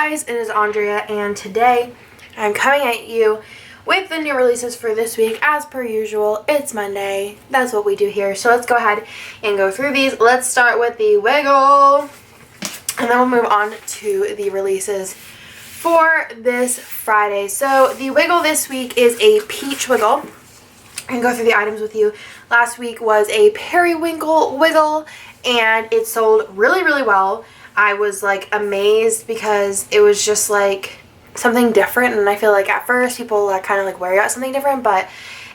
guys, it is Andrea, and today I'm coming at you with the new releases for this week. As per usual, it's Monday. That's what we do here. So let's go ahead and go through these. Let's start with the Wiggle, and then we'll move on to the releases for this Friday. So the Wiggle this week is a peach Wiggle. I can go through the items with you. Last week was a periwinkle Wiggle, and it sold really, really well. I was like amazed because it was just like something different, and I feel like at first people are kind of like wary about something different, but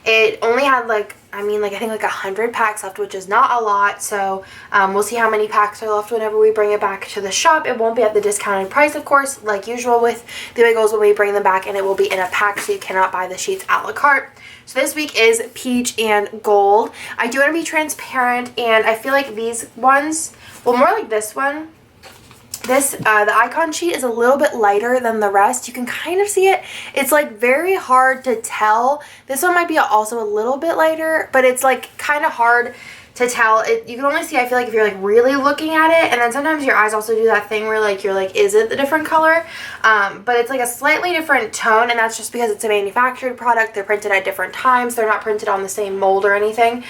it only had I think like 100 packs left, which is not a lot. So we'll see how many packs are left whenever we bring it back to the shop. It won't be at the discounted price, of course, like usual with the Wiggles when we bring them back, and it will be in a pack, so you cannot buy the sheets a la carte. So this week is peach and gold. I do want to be transparent, and I feel like these ones, well, more like this one, the icon sheet is a little bit lighter than the rest. You can kind of see it. It's like very hard to tell. This one might be also a little bit lighter, but it's like kind of hard to tell. You can only see, I feel like, if you're like really looking at it, and then sometimes your eyes also do that thing where like you're like, is it the different color? But it's like a slightly different tone, and that's just because it's a manufactured product. They're printed at different times. They're not printed on the same mold or anything.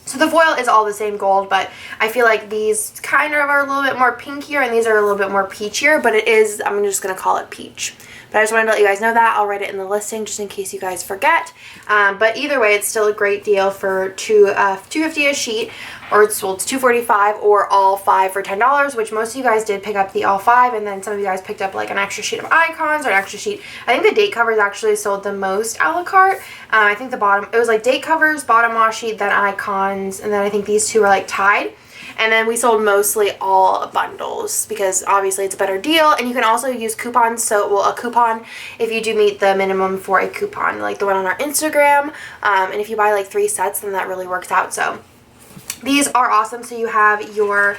So the foil is all the same gold, but I feel like these kind of are a little bit more pinkier, and these are a little bit more peachier, but it is, I'm just going to call it peach. But I just wanted to let you guys know that. I'll write it in the listing just in case you guys forget. But either way, it's still a great deal for $2.50 a sheet, or it's $2.45, or all 5 for $10, which most of you guys did pick up the all 5, and then some of you guys picked up like an extra sheet of icons or an extra sheet. I think the date covers actually sold the most a la carte. I think the bottom, it was like date covers, bottom washi, then icons, and then I think these two were like tied. And then we sold mostly all bundles because obviously it's a better deal, and you can also use coupons. So, well, a coupon if you do meet the minimum for a coupon, like the one on our Instagram. And if you buy like 3 sets, then that really works out. So these are awesome. So you have your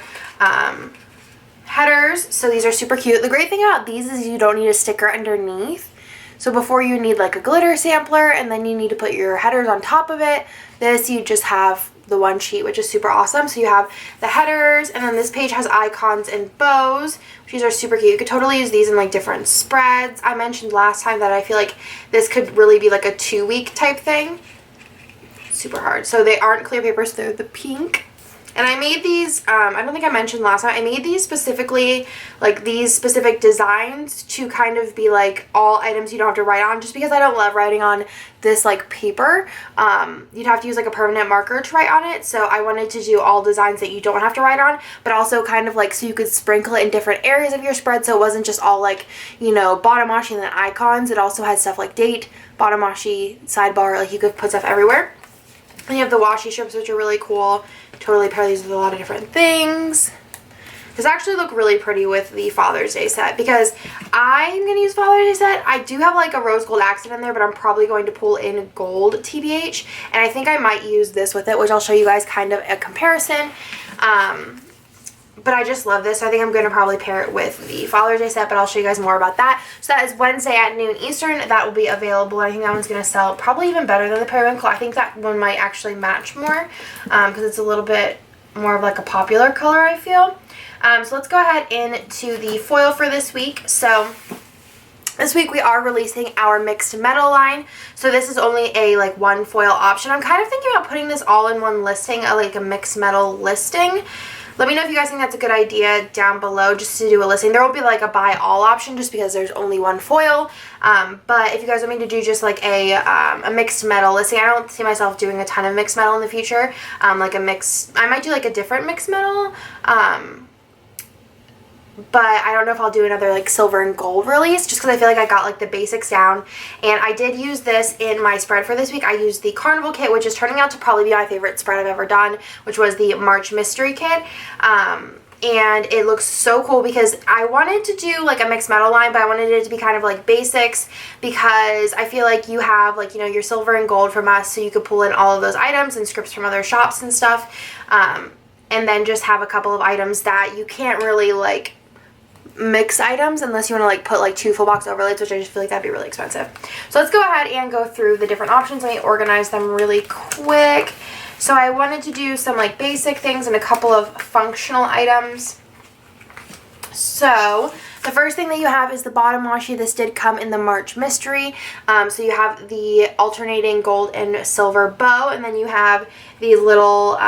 headers. So these are super cute. The great thing about these is you don't need a sticker underneath. So before you need like a glitter sampler, and then you need to put your headers on top of it. This you just have the one sheet, which is super awesome. So you have the headers, and then this page has icons and bows. These are super cute. You could totally use these in like different spreads. I mentioned last time that I feel like this could really be like a 2-week type thing. Super hard. So they aren't clear papers, they're the pink. And I made these, I don't think I mentioned last time, I made these specifically, like these specific designs to kind of be like all items you don't have to write on, just because I don't love writing on this like paper. You'd have to use like a permanent marker to write on it, so I wanted to do all designs that you don't have to write on, but also kind of like so you could sprinkle it in different areas of your spread, so it wasn't just all like, you know, bottom washi and then icons. It also had stuff like date, bottom washi, sidebar, like you could put stuff everywhere. And you have the washi strips, which are really cool. Totally pair these with a lot of different things. These actually look really pretty with the Father's Day set, because I'm going to use Father's Day set. I do have like a rose gold accent in there, but I'm probably going to pull in gold TBH, and I think I might use this with it, which I'll show you guys kind of a comparison. But I just love this, so I think I'm going to probably pair it with the Father's Day set, but I'll show you guys more about that. So that is Wednesday at noon Eastern. That will be available. I think that one's going to sell probably even better than the periwinkle. I think that one might actually match more because it's a little bit more of like a popular color, I feel. So let's go ahead into the foil for this week. So this week we are releasing our mixed metal line. So this is only a like one foil option. I'm kind of thinking about putting this all in one listing, like a mixed metal listing. Let me know if you guys think that's a good idea down below, just to do a listing. There will be like a buy all option just because there's only one foil. But if you guys want me to do just like a mixed metal listing, I don't see myself doing a ton of mixed metal in the future. I might do like a different mixed metal. But I don't know if I'll do another like silver and gold release, just because I feel like I got like the basics down. And I did use this in my spread for this week. I used the Carnival kit, which is turning out to probably be my favorite spread I've ever done, which was the March Mystery Kit. And it looks so cool because I wanted to do like a mixed metal line, but I wanted it to be kind of like basics, because I feel like you have like, you know, your silver and gold from us, so you could pull in all of those items and scripts from other shops and stuff. And then just have a couple of items that you can't really like mix items unless you want to like put like 2 full box overlays, which I just feel like that'd be really expensive. So let's go ahead and go through the different options. Let me organize them really quick. So I wanted to do some like basic things and a couple of functional items. So the first thing that you have is the bottom washi. This did come in the March Mystery. So you have the alternating gold and silver bow, and then you have these little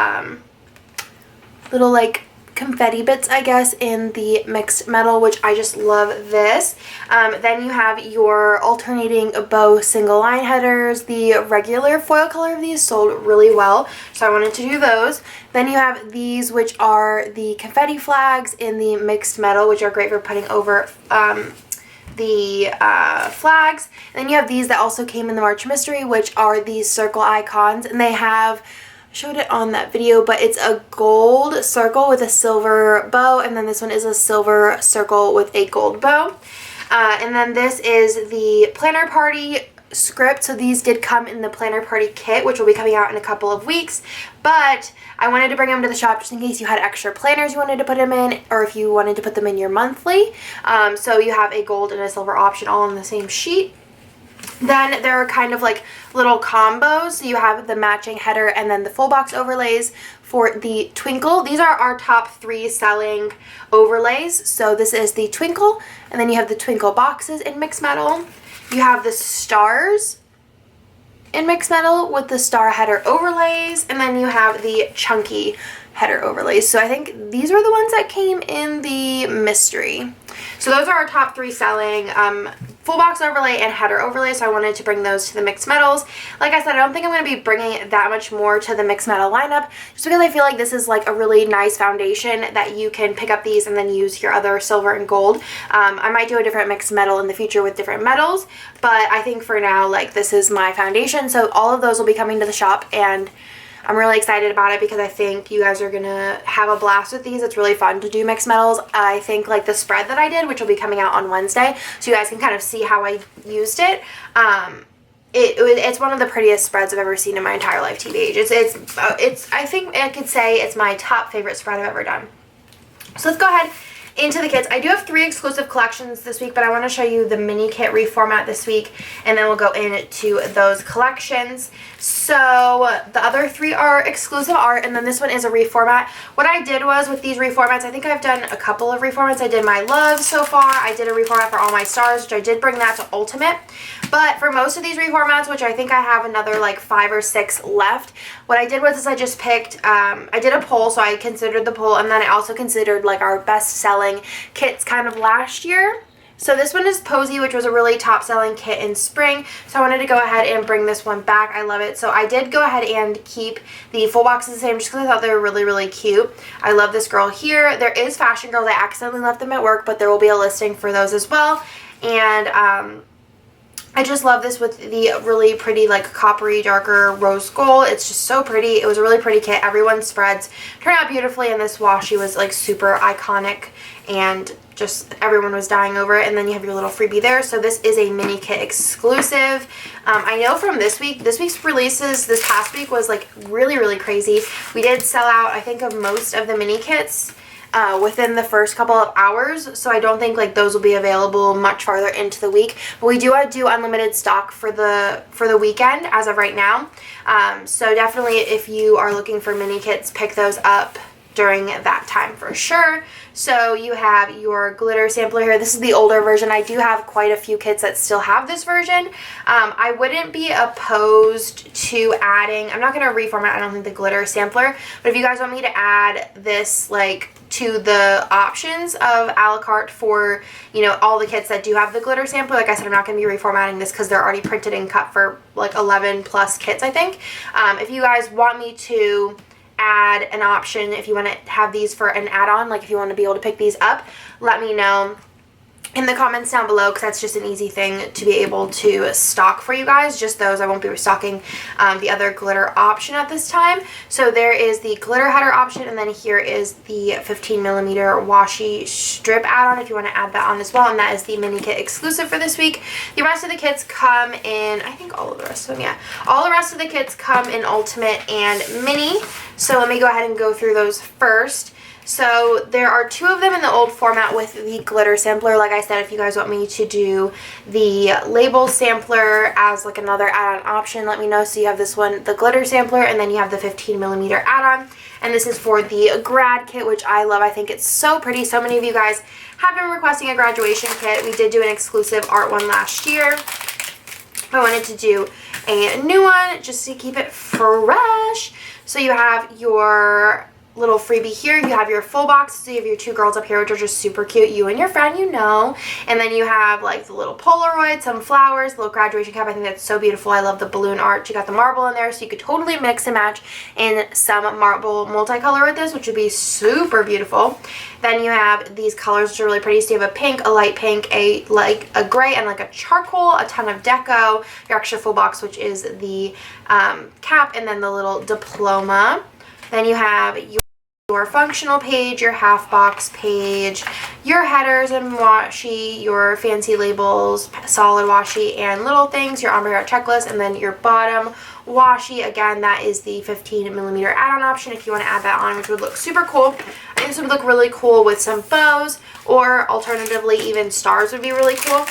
like confetti bits, I guess, in the mixed metal, which I just love this. Then you have your alternating bow single line headers. The regular foil color of these sold really well, so I wanted to do those. Then you have these, which are the confetti flags in the mixed metal, which are great for putting over the flags. And then you have these that also came in the March Mystery, which are these circle icons, and they have, showed it on that video, but it's a gold circle with a silver bow, and then this one is a silver circle with a gold bow. And then this is the Planner Party script. So these did come in the Planner Party kit, which will be coming out in a couple of weeks, but I wanted to bring them to the shop just in case you had extra planners you wanted to put them in, or if you wanted to put them in your monthly. So you have a gold and a silver option all on the same sheet. Then there are kind of like little combos. So you have the matching header and then the full box overlays for the Twinkle. These are our top 3 selling overlays. So this is the Twinkle, and then you have the Twinkle boxes in mixed metal. You have the stars in mixed metal with the star header overlays, and then you have the chunky header overlays. So I think these were the ones that came in the mystery. So those are our top 3 selling full box overlay and header overlay, so I wanted to bring those to the mixed metals. Like I said, I don't think I'm going to be bringing that much more to the mixed metal lineup, just because I feel like this is like a really nice foundation that you can pick up these and then use your other silver and gold. I might do a different mixed metal in the future with different metals, but I think for now, like, this is my foundation. So all of those will be coming to the shop, and I'm really excited about it because I think you guys are going to have a blast with these. It's really fun to do mixed metals. I think like the spread that I did, which will be coming out on Wednesday, so you guys can kind of see how I used it. It's one of the prettiest spreads I've ever seen in my entire life, TBH. It's I think I could say it's my top favorite spread I've ever done. So let's go ahead into the kits. I do have 3 exclusive collections this week, but I want to show you the mini kit reformat this week, and then we'll go into those collections. So the other 3 are exclusive art, and then this one is a reformat. What I did was with these reformats, I think I've done a couple of reformats. I did my love so far. I did a reformat for all my stars, which I did bring that to Ultimate. But for most of these reformats, which I think I have another like 5 or 6 left, what I did was I just picked, I did a poll, so I considered the poll, and then I also considered like our best selling kits kind of last year. So this one is Posy, which was a really top selling kit in spring, so I wanted to go ahead and bring this one back. I love it. So I did go ahead and keep the full boxes the same just because I thought they were really, really cute. I love this girl here. There is Fashion Girls. I accidentally left them at work, but there will be a listing for those as well. And I just love this with the really pretty like coppery darker rose gold. It's just so pretty. It was a really pretty kit. Everyone's spreads turned out beautifully, and this washi was like super iconic, and just everyone was dying over it. And then you have your little freebie there. So this is a mini kit exclusive. I know from this week's releases this past week was like really, really crazy. We did sell out, I think, of most of the mini kits within the first couple of hours, so I don't think like those will be available much farther into the week, but we do unlimited stock for the weekend as of right now. So definitely if you are looking for mini kits, pick those up during that time for sure. So you have your glitter sampler here. This is the older version. I do have quite a few kits that still have this version. I wouldn't be opposed to adding, I'm not going to reformat, I don't think, the glitter sampler, but if you guys want me to add this like to the options of a la carte for, you know, all the kits that do have the glitter sampler, like I said, I'm not going to be reformatting this because they're already printed and cut for like 11 plus kits, I think. If you guys want me to add an option, if you want to have these for an add-on, like if you want to be able to pick these up, let me know in the comments down below, because that's just an easy thing to be able to stock for you guys. Just those. I won't be restocking the other glitter option at this time. So there is the glitter header option, and then here is the 15mm washi strip add-on if you want to add that on as well, and that is the mini kit exclusive for this week. The rest of the kits come in, I think all of the rest of them, yeah. All the rest of the kits come in Ultimate and Mini, so let me go ahead and go through those first. So there are 2 of them in the old format with the glitter sampler. Like I said, if you guys want me to do the label sampler as like another add-on option, let me know. So you have this one, the glitter sampler, and then you have the 15mm add-on. and this is for the grad kit, which I love. I think it's so pretty. So many of you guys have been requesting a graduation kit. We did do an exclusive art one last year. I wanted to do a new one just to keep it fresh. So you have your little freebie here. You have your full box. So you have your two girls up here, which are just super cute. You and your friend, you know. And then you have like the little Polaroid, some flowers, little graduation cap. I think that's so beautiful. I love the balloon art. You got the marble in there, so you could totally mix and match in some marble multicolor with this, which would be super beautiful. Then you have these colors, which are really pretty. So you have a pink, a light pink, a gray, and like a charcoal, a ton of deco, your extra full box, which is the cap, and then the little diploma. Then you have your functional page, your half box page, your headers and washi, your fancy labels, solid washi, and little things, your ombre art checklist, and then your bottom washi. Again, that is the 15mm add-on option if you want to add that on, which would look super cool. I think this would look really cool with some bows, or alternatively even stars would be really cool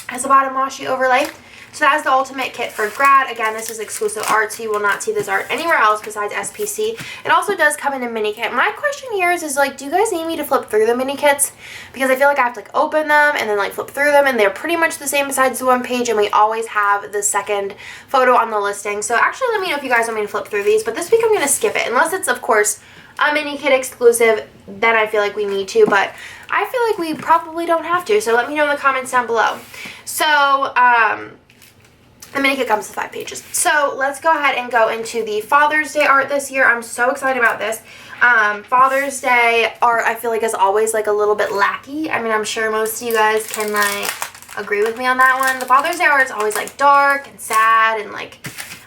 as a bottom washi overlay. So that is the ultimate kit for grad. Again, this is exclusive art, so you will not see this art anywhere else besides SPC. It also does come in a mini kit. My question here is like, do you guys need me to flip through the mini kits? Because I feel like I have to like open them and then like flip through them, and they're pretty much the same besides the one page, and we always have the second photo on the listing. So actually let me know if you guys want me to flip through these, but this week I'm going to skip it. Unless it's, of course, a mini kit exclusive, then I feel like we need to, but I feel like we probably don't have to. So let me know in the comments down below. So, the mini kit comes with 5 pages. So let's go ahead and go into the Father's Day art this year. I'm so excited about this. Father's Day art, I feel like, is always like a little bit lackey. I mean, I'm sure most of you guys can like agree with me on that one. The Father's Day art is always like dark and sad and like,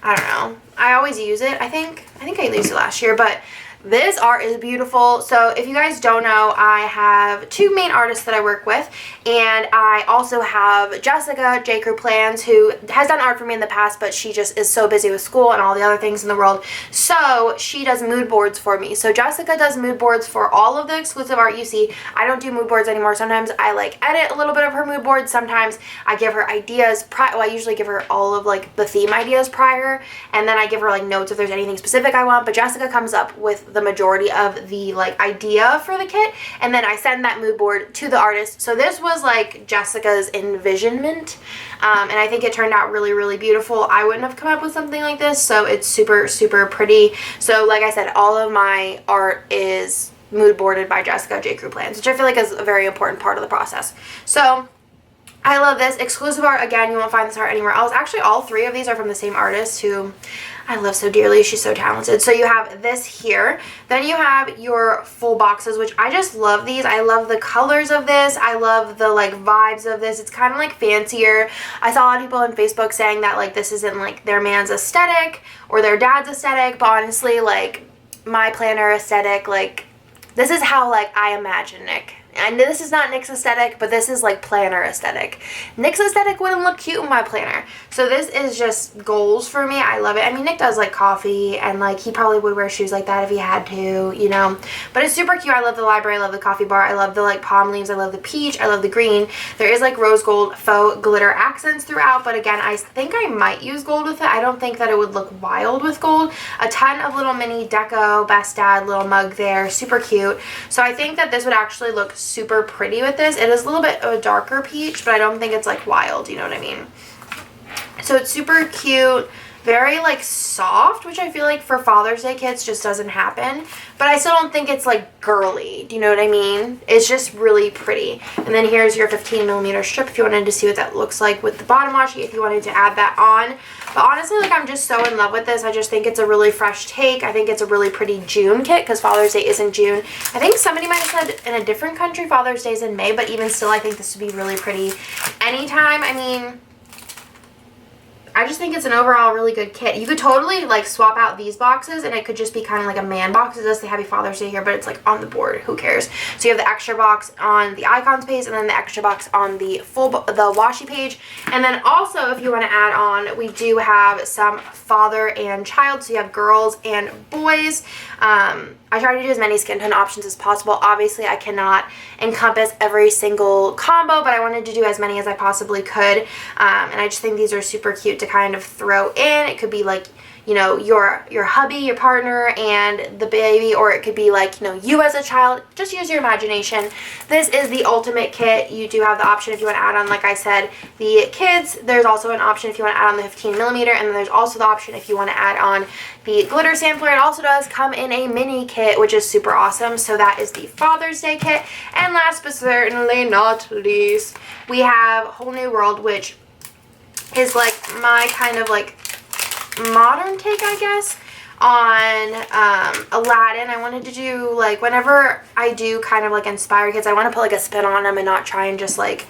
I don't know. I always use it. I think I used it last year, but this art is beautiful. So if you guys don't know, I have 2 main artists that I work with, and I also have Jessica, J. Crew Plans, who has done art for me in the past, but she just is so busy with school and all the other things in the world. So she does mood boards for me. So Jessica does mood boards for all of the exclusive art you see. I don't do mood boards anymore. Sometimes I like edit a little bit of her mood boards. Sometimes I give her ideas. Well, I usually give her all of like the theme ideas prior, and then I give her like notes if there's anything specific I want. But Jessica comes up with the majority of the like idea for the kit, and then I send that mood board to the artist. So this was like Jessica's envisionment, and I think it turned out really, really beautiful. I wouldn't have come up with something like this, so it's super, super pretty. So like I said, all of my art is mood boarded by Jessica, J. Crew Plans, which I feel like is a very important part of the process. So I love this. Exclusive art, again, you won't find this art anywhere else. Actually, all 3 of these are from the same artist, who I love so dearly. She's so talented. So you have this here. Then you have your full boxes, which I just love these. I love the colors of this. I love the like vibes of this. It's kind of like fancier. I saw a lot of people on Facebook saying that like this isn't like their man's aesthetic or their dad's aesthetic, but honestly, like my planner aesthetic, like this is how like I imagine Nick. And this is not Nick's aesthetic, but this is like planner aesthetic. Nick's aesthetic wouldn't look cute in my planner. So this is just goals for me. I love it. I mean, Nick does like coffee, and like he probably would wear shoes like that if he had to, you know. But it's super cute. I love the library. I love the coffee bar. I love the like palm leaves. I love the peach. I love the green. There is like rose gold faux glitter accents throughout, but again, I think I might use gold with it. I don't think that it would look wild with gold. A ton of little mini deco, best dad little mug there. Super cute. So I think that this would actually look super pretty with this. It is a little bit of a darker peach, but I don't think it's like wild, you know what I mean? So it's super cute, very like soft, which I feel like for Father's Day kits just doesn't happen, but I still don't think it's like girly, do you know what I mean? It's just really pretty. And then here's your 15mm strip if you wanted to see what that looks like with the bottom washi, if you wanted to add that on. But honestly, like I'm just so in love with this. I just think it's a really fresh take. I think it's a really pretty June kit because Father's Day is in June. I think somebody might have said in a different country Father's Day is in May, but even still I think this would be really pretty anytime. I mean, I just think it's an overall really good kit. You could totally like swap out these boxes and it could just be kind of like a man box. It does say Happy Father's Day here, but it's like on the board. Who cares? So you have the extra box on the icons page and then the extra box on the the washi page. And then also if you want to add on, we do have some father and child. So you have girls and boys. I try to do as many skin tone options as possible. Obviously, I cannot encompass every single combo, but I wanted to do as many as I possibly could. And I just think these are super cute to kind of throw in. It could be like, you know, your hubby, your partner, and the baby, or it could be like, you know, you as a child. Just use your imagination. This is the ultimate kit. You do have the option if you want to add on, like I said, the kids. There's also an option if you want to add on the 15mm, and then there's also the option if you want to add on the glitter sampler. It also does come in a mini kit, which is super awesome. So that is the Father's Day kit. And last but certainly not least, we have Whole New World, which is like my kind of like modern take, I guess, on Aladdin. I wanted to do, like, whenever I do kind of like inspired kids, I want to put like a spin on them and not try and just like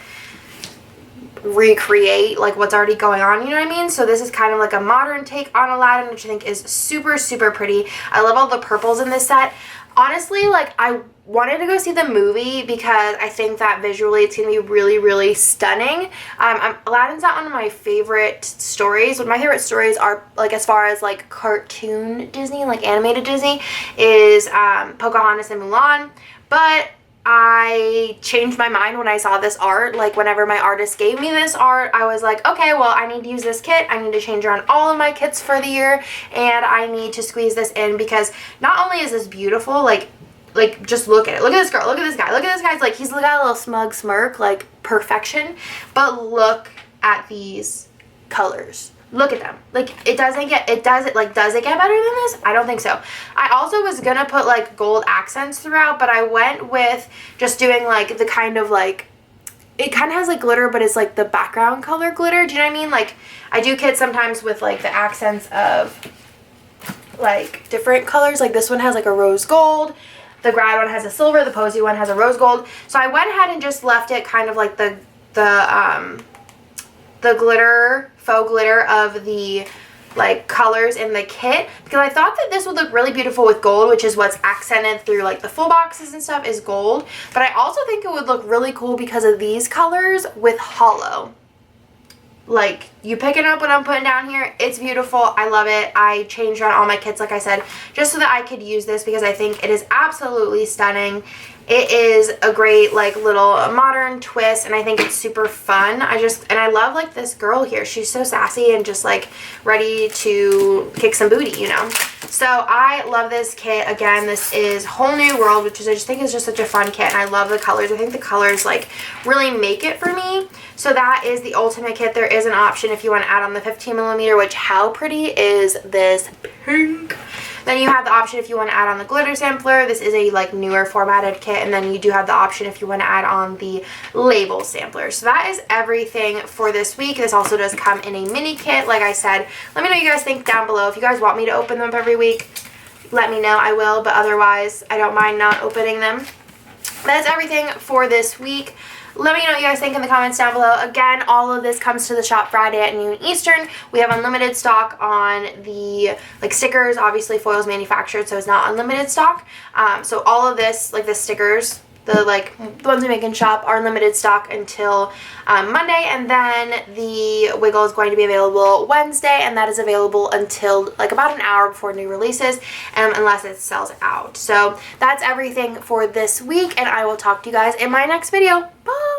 recreate like what's already going on, you know what I mean? So this is kind of like a modern take on Aladdin, which I think is super, super pretty. I love all the purples in this set. Honestly, like, I wanted to go see the movie because I think that visually it's going to be really, really stunning. Aladdin's not one of my favorite stories. My favorite stories are, like, as far as, like, cartoon Disney, like, animated Disney, is Pocahontas and Mulan. But I changed my mind when I saw this art. Like, whenever my artist gave me this art, I was like, okay, well, I need to use this kit. I need to change around all of my kits for the year, and I need to squeeze this in because not only is this beautiful, like just look at it. Look at this girl. Look at this guy. Look at this guy's, like, he's got a little smug smirk, like perfection. But look at these colors. Look at them. Like, does it get better than this? I don't think so. I also was gonna put like gold accents throughout, but I went with just doing like the kind of like, it kind of has like glitter, but it's like the background color glitter. Do you know what I mean? Like, I do kits sometimes with like the accents of like different colors. Like this one has like a rose gold. The grad one has a silver. The posy one has a rose gold. So I went ahead and just left it kind of like the glitter, faux glitter of the like colors in the kit, because I thought that this would look really beautiful with gold, which is what's accented through like the full boxes and stuff is gold. But I also think it would look really cool because of these colors with hollow. Like, you picking up what I'm putting down here, it's beautiful. I love it. I changed around all my kits, like I said, just so that I could use this because I think it is absolutely stunning. It is a great, like, little modern twist, and I think it's super fun. I love, like, this girl here. She's so sassy and just, like, ready to kick some booty, you know? So I love this kit. Again, this is Whole New World, which I just think is just such a fun kit, and I love the colors. I think the colors, like, really make it for me. So that is the ultimate kit. There is an option if you want to add on the 15mm, which how pretty is this pink? Then you have the option if you want to add on the glitter sampler. This is a like newer formatted kit, and then you do have the option if you want to add on the label sampler. So that is everything for this week. This also does come in a mini kit, like I said. Let me know what you guys think down below. If you guys want me to open them up every week, let me know. I will, but otherwise I don't mind not opening them. That's everything for this week. Let me know what you guys think in the comments down below. Again, all of this comes to the shop Friday at noon Eastern. We have unlimited stock on the like stickers. Obviously, foil's manufactured, so it's not unlimited stock. So all of this, like the stickers, the ones we make in shop, are limited stock until Monday, and then the wiggle is going to be available Wednesday, and that is available until like about an hour before new releases, unless it sells out. So that's everything for this week, and I will talk to you guys in my next video. Bye!